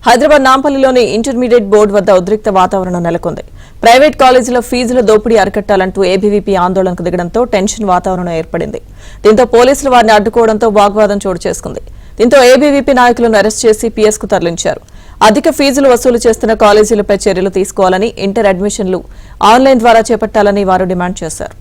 Hyderabad నాంపల్లిలోని intermediate board వద్ద ఉద్రిక్త వాతావరణం నెలకొంది. ప్రైవేట్ కాలేజీల ఫీజుల దోపిడీ అరికట్టాలంటూ ఏబీవీపీ ఆందోళనకు దిగడంతో టెన్షన్ వాతావరణం ఏర్పడింది. దీంతో పోలీసులు వారిని అడ్డుకోవడంతో వాగ్వాదం చోటు చేసుకుంది. దీంతో ఏబీవీపీ నాయకులను అరెస్ట్ చేసి పీఎస్కు తరలించారు. అధిక ఫీజులు వసూలు చేస్తున్న కాలేజీలపై చర్యలు తీసుకోవాలని, ఇంటర్ అడ్మిషన్లు ఆన్లైన్ ద్వారా చేపట్టాలని వారు డిమాండ్ చేశారు.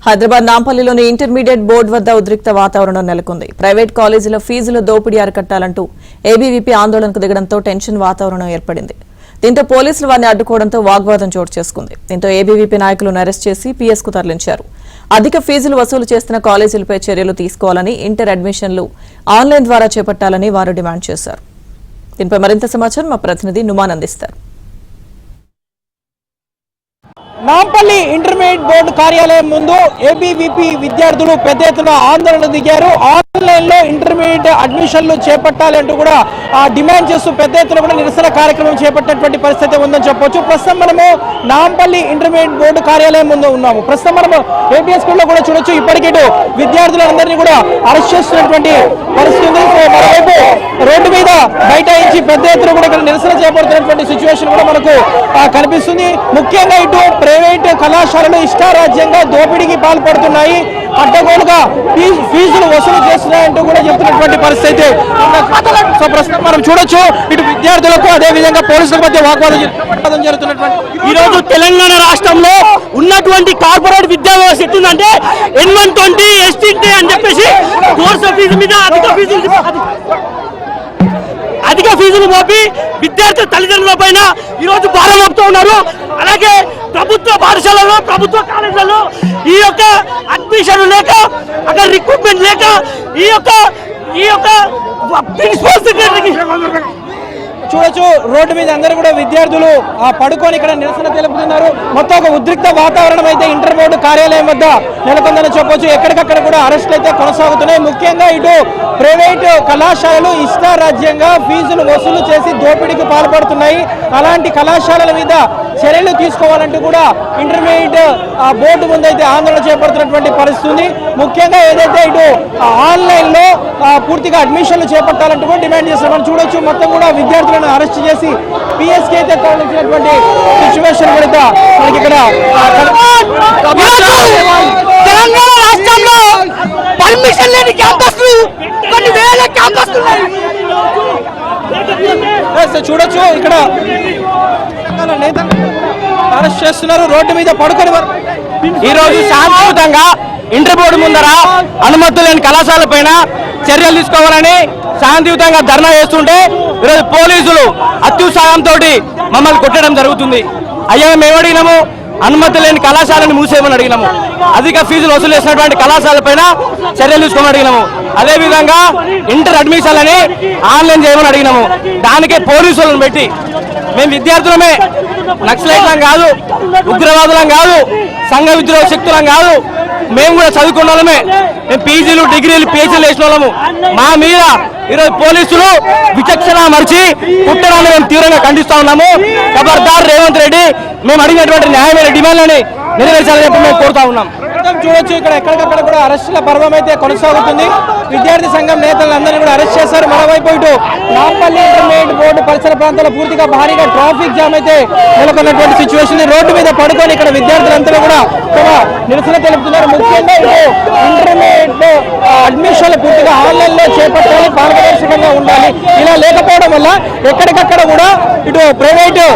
హైదరాబాద్ నాంపల్లిలోని ఇంటర్మీడియట్ బోర్డు వద్ద ఉద్రిక్త వాతావరణం నెలకొంది. ప్రైవేట్ కాలేజీల ఫీజుల దోపిడీ అరికట్టాలంటూ ఏబీవీపీ ఆందోళనకు దిగడంతో టెన్షన్ వాతావరణం ఏర్పడింది. దీంతో పోలీసులు వారిని అడ్డుకోవడంతో వాగ్వాదం చోటు చేసుకుంది. దీంతో ఏబీవీపీ నాయకులను అరెస్ట్ చేసి పీఎస్కు తరలించారు. అధిక ఫీజులు వసూలు చేస్తున్న కాలేజీలపై చర్యలు తీసుకోవాలని, ఇంటర్ అడ్మిషన్లు ఆన్లైన్ ద్వారా చేపట్టాలని వారు డిమాండ్ చేశారు. దీనిపై మరింత సమాచారం మా ప్రతినిధి నుమాన్ అందిస్తారు. నాంపల్లి ఇంటర్మీడియట్ బోర్డు కార్యాలయం ముందు ఏబీవీపీ విద్యార్థులు పెద్ద ఎత్తున ఆందోళన దిగారు. ఆన్లైన్ లో ఇంటర్మీడియట్ అడ్మిషన్లు చేపట్టాలంటూ కూడా డిమాండ్ చేస్తూ పెద్ద ఎత్తున కూడా నిరసన కార్యక్రమం చేపట్టినటువంటి పరిస్థితి ఉందని చెప్పొచ్చు. ప్రస్తుతం మనము నాంపల్లి ఇంటర్మీడియట్ బోర్డు కార్యాలయం ముందు ఉన్నాము. ప్రస్తుతం మనము ఏపీఎస్ స్కూల్లో కూడా చూడొచ్చు. ఇప్పటికే విద్యార్థులందరినీ కూడా అరెస్ట్ చేస్తున్నటువంటి పరిస్థితి ఉంది. మరోవైపు రోడ్డు మీద బైఠాయించి పెద్ద ఎత్తున కూడా ఇక్కడ నిరసన చేపడుతున్నటువంటి సిచ్యువేషన్ కూడా మనకు కనిపిస్తుంది. ముఖ్యంగా ఇటు ప్రైవేట్ కళాశాలలు ఇష్టారాజ్యంగా దోపిడీకి పాల్పడుతున్నాయి, అడ్డగోలుగా ఫీజులు వసూలు చేస్తున్నాయంటూ కూడా చెప్తున్నటువంటి పరిస్థితి. సో ప్రస్తుతం మనం చూడొచ్చు, ఇటు విద్యార్థులకు అదే విధంగా పోలీసుల మధ్య వాగ్వాదం జరుగుతున్నటువంటి ఈ రోజు తెలంగాణ రాష్ట్రంలో ఉన్నటువంటి కార్పొరేట్ విద్యా వ్యవస్థ ఎట్టుందంటే N120 ST అని చెప్పేసి కోర్సు ఫీజు మీద అధిక ఫీజులు మోపి విద్యార్థుల తల్లిదండ్రుల పైన ఈరోజు భారం మోపుతూ ఉన్నారు. అలాగే ప్రభుత్వ పాఠశాలలో, ప్రభుత్వ కాలేజీలలో ఈ యొక్క అడ్మిషన్ లేక, అక్కడ రిక్రూట్మెంట్ లేక ఈ యొక్క ప్రిన్సిపల్ సెక్రటరీకి చూడొచ్చు. రోడ్డు మీద అందరూ కూడా విద్యార్థులు పడుకొని ఇక్కడ నిరసన తెలుపుతున్నారు. మొత్తం ఒక ఉద్రిక్త వాతావరణం అయితే ఇంటర్ బోర్డు కార్యాలయం వద్ద నెలకొందని చెప్పొచ్చు. ఎక్కడికక్కడ కూడా అరెస్టులు అయితే కొనసాగుతున్నాయి. ముఖ్యంగా ఇటు ప్రైవేట్ కళాశాలలు ఇష్టారాజ్యంగా ఫీజులు వసూలు చేసి దోపిడీకి పాల్పడుతున్నాయి. అలాంటి కళాశాలల మీద చర్యలు తీసుకోవాలంటూ కూడా ఇంటర్మీడియట్ బోర్డు ముందు అయితే ఆందోళన చేపడుతున్నటువంటి పరిస్థితి. ముఖ్యంగా ఏదైతే ఇటు ఆన్లైన్ లో పూర్తిగా అడ్మిషన్లు చేపట్టాలంటూ కూడా డిమాండ్ చేస్తున్నామని చూడొచ్చు. మొత్తం కూడా విద్యార్థులను అరెస్ట్ చేసి పిఎస్కి అయితే తరలించినటువంటి సిచ్యువేషన్ కూడా మనకి ఇక్కడ తెలంగాణ రాష్ట్రంలో పర్మిషన్ లేని క్యాంపస్లు కొన్ని వేల క్యాంపస్లు చూడొచ్చు. ఇక్కడ అరెస్ట్ చేస్తున్నారు. రోడ్డు మీద పడుకొని ఈ రోజు శాంతియుతంగా ఇంటర్ బోర్డు ముందర అనుమతులు లేని కళాశాల పైన చర్యలు తీసుకోవాలని శాంతియుతంగా ధర్నా చేస్తుంటే ఈరోజు పోలీసులు అత్యుత్సాహంతో మమ్మల్ని కొట్టడం జరుగుతుంది. అయ్యా మేము అడిగినాము, అనుమతి లేని కళాశాలను మూసేయమని అడిగినాము. అధిక ఫీజులు వసూలు చేసినటువంటి కళాశాల పైన చర్యలు తీసుకోమని అడిగినాము. అదేవిధంగా ఇంటర్ అడ్మిషన్లని ఆన్లైన్ చేయమని అడిగినాము. దానికే పోలీసులను పెట్టి మేము విద్యార్థులమే, నక్సలైట్లం కాదు, ఉగ్రవాదులం కాదు, సంఘ విద్రోహ శక్తులం కాదు, మేము కూడా చదువుకున్న వాళ్ళమే. మేము పీజీలు, డిగ్రీలు, పిహెచ్డీలు వేసిన వాళ్ళము. మా మీద ఈరోజు పోలీసులు విచక్షణ మరిచి కుట్టడాన్ని మేము తీవ్రంగా ఖండిస్తా ఉన్నాము. ఖబర్దార్ రేవంత్ రెడ్డి, మేము అడిగినటువంటి న్యాయమైన డిమాండ్లని నెరవేర్చాలని చెప్పి మేము కోరుతా ఉన్నాం. మొత్తం చూడొచ్చు ఇక్కడ ఎక్కడికక్కడ కూడా అరెస్టుల పర్వం అయితే కొనసాగుతుంది. విద్యార్థి సంఘం నేతలందరినీ కూడా అరెస్ట్ చేశారు. మరోవైపు ఇటు నాంపల్లి ఇంటర్మీడియట్ బోర్డు పరిసర ప్రాంతాల్లో పూర్తిగా భారీగా ట్రాఫిక్ జామ్ అయితే నెలకొన్నటువంటి సిచ్యువేషన్. రోడ్డు మీద పడుకొని ఇక్కడ విద్యార్థులందరూ కూడా తమ నిరసన తెలుపుతున్నారు. ముఖ్యంగా ఇటు ఇంటర్మీడియట్ అడ్మిషన్లు పూర్తిగా ఆన్లైన్ లో చేపట్టాలి, పారదర్శకంగా ఉండాలి. ఇలా లేకపోవడం వల్ల ఎక్కడికక్కడ కూడా ఇటు ప్రైవేటు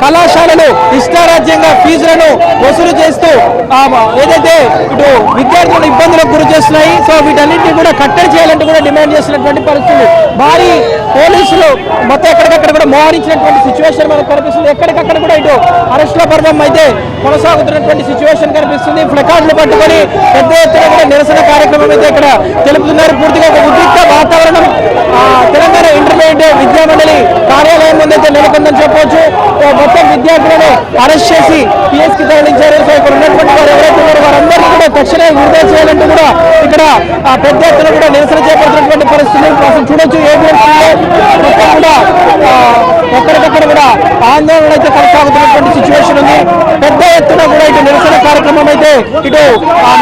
కళాశాలలు ఇష్టారాజ్యంగా ఫీజులను వసూలు చేస్తూ ఏదైతే ఇటు విద్యార్థులను ఇబ్బందులకు గురి చేస్తున్నాయి. సో వీటన్నింటినీ కూడా కట్టడి చేయాలంటూ కూడా డిమాండ్ చేస్తున్నటువంటి పరిస్థితి. భారీ పోలీసులు మొత్తం ఎక్కడికక్కడ కూడా మోహరించినటువంటి సిచ్యువేషన్ మనకు కనిపిస్తుంది. ఎక్కడికక్కడ కూడా ఇటు అరెస్టుల పర్వం అయితే కొనసాగుతున్నటువంటి సిచ్యువేషన్ కనిపిస్తుంది. ప్లకార్డులు పట్టుకొని పెద్ద ఎత్తున కూడా నిరసన కార్యక్రమం అయితే ఇక్కడ తెలుపుతున్నారు. పూర్తిగా ఒక ఉద్రిక్త వాతావరణం తెలంగాణ ఇంటర్మీడియట్ విద్యా మండలి కార్యాలయం ముందైతే నెలకొందని చెప్పవచ్చు. మొత్తం విద్యార్థులను అరెస్ట్ చేసి పిఎస్కి తరలించారు. సో ఇక్కడ ఉన్నటువంటి వారు ఎవరైతే ఉన్నారో వారందరినీ కూడా తక్షణమే విడుదల చేయాలంటూ కూడా ఇక్కడ పెద్ద ఎత్తున కూడా నిరసన చేపడుతున్నటువంటి పరిస్థితులు అసలు చూడొచ్చు. ఏబిఎస్లో మొత్తం కూడా ఎక్కడికక్కడ కూడా ఆందోళన అయితే కొనసాగుతున్నటువంటి సిచ్యువేషన్ ఉంది. పెద్ద ఎత్తున కూడా ఇటు నిరసన కార్యక్రమం అయితే ఇటు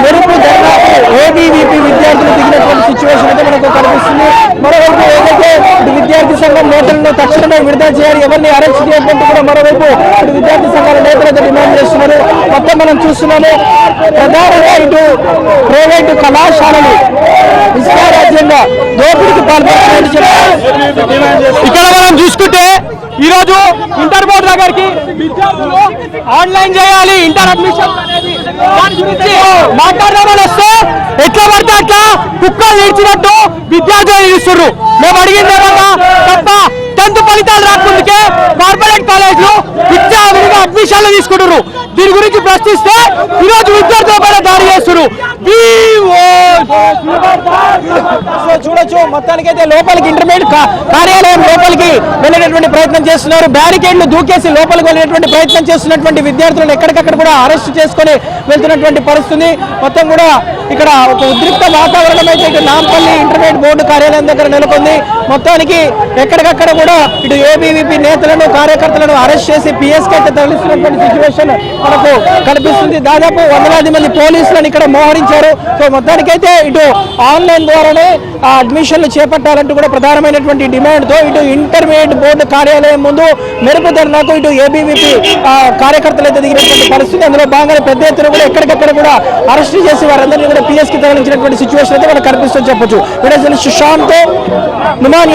మెరుపు ధర్నాకు ఏబీవీపీ విద్యార్థులు దిగినటువంటి సిచ్యువేషన్ అయితే మనకు కనిపిస్తుంది. మరోవైపు ఏదైతే ఇటు విద్యార్థి సంఘం నేతలను తక్షణమే విడుదల చేయాలి, ఎవరిని అరెస్ట్ చేయకుండా కూడా మరోవైపు ఇటు విద్యార్థి సంఘాల నేతలు అయితే డిమాండ్ చేస్తున్నారు. మొత్తం మనం చూస్తున్నాము ప్రధానంగా ఇటు ప్రైవేటు కళాశాలలు ఇష్టారాజ్యంగా దోపిడీకి పాల్పడుతున్నాయని చెప్పి ఇక్కడ మనం చూసుకుంటే ఈ రోజు ఇంటర్ బోర్డు దగ్గరికి విద్యార్థులు ఆన్లైన్ చేయాలి ఇంటర్ అడ్మిషన్ అనేది దాని గురించి మాట్లాడదామని వస్తే ఎట్లా పడితే అట్లా కుక్కలు నేర్చినట్టు విద్యార్థులు నిలుస్తున్నారు. మేము అడిగిన ఏమన్నా తప్ప 10th ఫలితాలు రాకుందుకే కార్పొరేట్ కాలేజీలు విద్యార్థులుగా అడ్మిషన్లు తీసుకుంటున్నారు. దీని గురించి ప్రశ్నిస్తే ఈరోజు విద్యార్థుల పైన దాడి చేస్తున్నారు. చూడొచ్చు మొత్తానికైతే లోపలికి ఇంటర్మీడియట్ కార్యాలయం లోపలికి వెళ్ళేటటువంటి ప్రయత్నం చేస్తున్నారు. బ్యారికేడ్లు దూకేసి లోపలికి వెళ్ళేటువంటి ప్రయత్నం చేస్తున్నటువంటి విద్యార్థులను ఎక్కడికక్కడ కూడా అరెస్ట్ చేసుకొని వెళ్తున్నటువంటి పరిస్థితి. మొత్తం కూడా ఇక్కడ ఒక ఉద్రిక్త వాతావరణం అయితే ఇటు నాంపల్లి ఇంటర్మీడియట్ బోర్డు కార్యాలయం దగ్గర నెలకొంది. మొత్తానికి ఎక్కడికక్కడ కూడా ఇటు ఏబీవీపీ నేతలను కార్యకర్తలను అరెస్ట్ చేసి పిఎస్కి అయితే తరలిస్తున్నటువంటి సిచ్యువేషన్ మనకు కనిపిస్తుంది. దాదాపు 100 మంది పోలీసులను ఇక్కడ మోహరించారు. సో మొత్తానికైతే ఇటు ఆన్లైన్ ద్వారానే అడ్మిషన్లు చేపట్టాలంటూ కూడా ప్రధానమైనటువంటి డిమాండ్తో ఇటు ఇంటర్మీడియట్ బోర్డు కార్యాలయం ముందు మెరుపు ధర్నాకు ఇటు ఏబీవీపీ కార్యకర్తలు అయితే దిగినటువంటి పరిస్థితి. అందులో భాగంగా పెద్ద ఎత్తున కూడా ఎక్కడికక్కడ కూడా అరెస్ట్ చేసి వారందరినీ కూడా పిఎస్కి తరలించినటువంటి సిచ్యువేషన్ అయితే మనకు కనిపిస్తుందని చెప్పొచ్చు. వీడియో జర్నలిస్ట్ శ్యామ్తో నుమాన్.